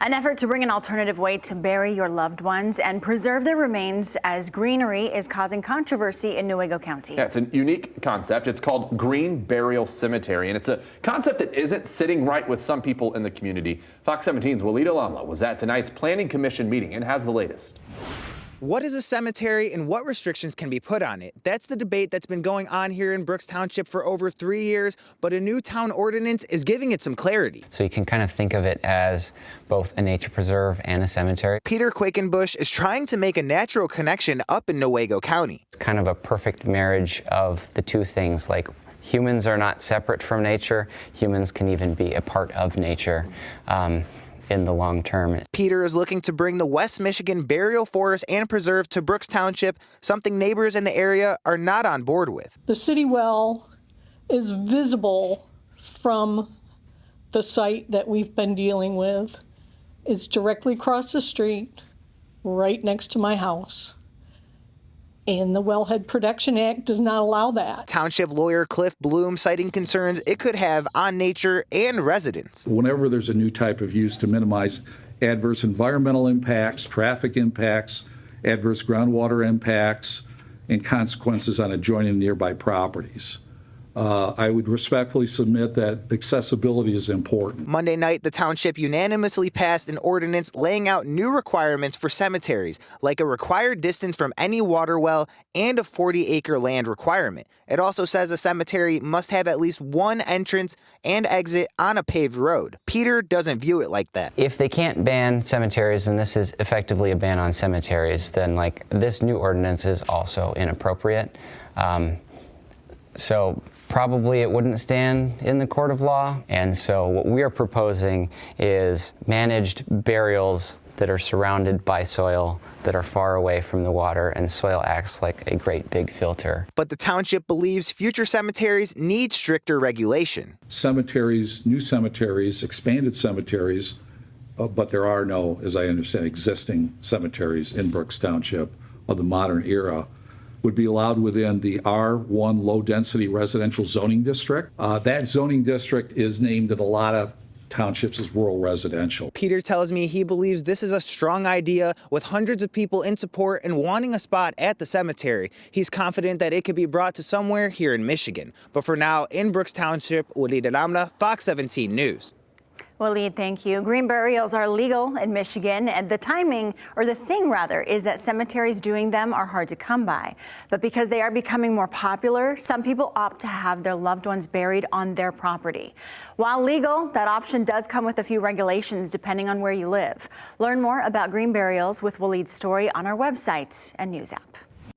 An effort to bring an alternative way to bury your loved ones and preserve their remains as greenery is causing controversy in Newaygo County. Yeah, it's a unique concept. It's called Green Burial Cemetery, and it's a concept that isn't sitting right with some people in the community. Fox 17's Walid Alamla was at tonight's Planning Commission meeting and has the latest. What is a cemetery and what restrictions can be put on it? That's the debate that's been going on here in Brooks Township for over 3 years, but a new town ordinance is giving it some clarity. So you can kind of think of it as both a nature preserve and a cemetery. Peter Quakenbush is trying to make a natural connection up in Newaygo County. It's kind of a perfect marriage of the two things. Like, humans are not separate from nature. Humans can even be a part of nature. In the long term. Peter is looking to bring the West Michigan Burial Forest and Preserve to Brooks Township, something neighbors in the area are not on board with. The city well is visible from the site that we've been dealing with. It's directly across the street, right next to my house. And the Wellhead Protection Act does not allow that. Township lawyer Cliff Bloom citing concerns it could have on nature and residents. Whenever there's a new type of use to minimize adverse environmental impacts, traffic impacts, adverse groundwater impacts, and consequences on adjoining nearby properties. I would respectfully submit that accessibility is important. Monday night, the township unanimously passed an ordinance laying out new requirements for cemeteries, like a required distance from any water well and a 40-acre land requirement. It also says a cemetery must have at least one entrance and exit on a paved road. Peter doesn't view it like that. If they can't ban cemeteries, and this is effectively a ban on cemeteries, then this new ordinance is also inappropriate. So probably it wouldn't stand in the court of law. And so what we are proposing is managed burials that are surrounded by soil, that are far away from the water, and soil acts like a great big filter. But the township believes future cemeteries need stricter regulation. Cemeteries, new cemeteries, expanded cemeteries, but there are no, as I understand, existing cemeteries in Brooks Township of the modern era, would be allowed within the R1 low-density residential zoning district. That zoning district is named in a lot of townships as rural residential. Peter tells me he believes this is a strong idea with hundreds of people in support and wanting a spot at the cemetery. He's confident that it could be brought to somewhere here in Michigan. But for now, in Brooks Township, Walid Alamla, Fox 17 News. Walid, thank you. Green burials are legal in Michigan, and the thing is that cemeteries doing them are hard to come by. But because they are becoming more popular, some people opt to have their loved ones buried on their property. While legal, that option does come with a few regulations depending on where you live. Learn more about green burials with Walid's story on our website and news app.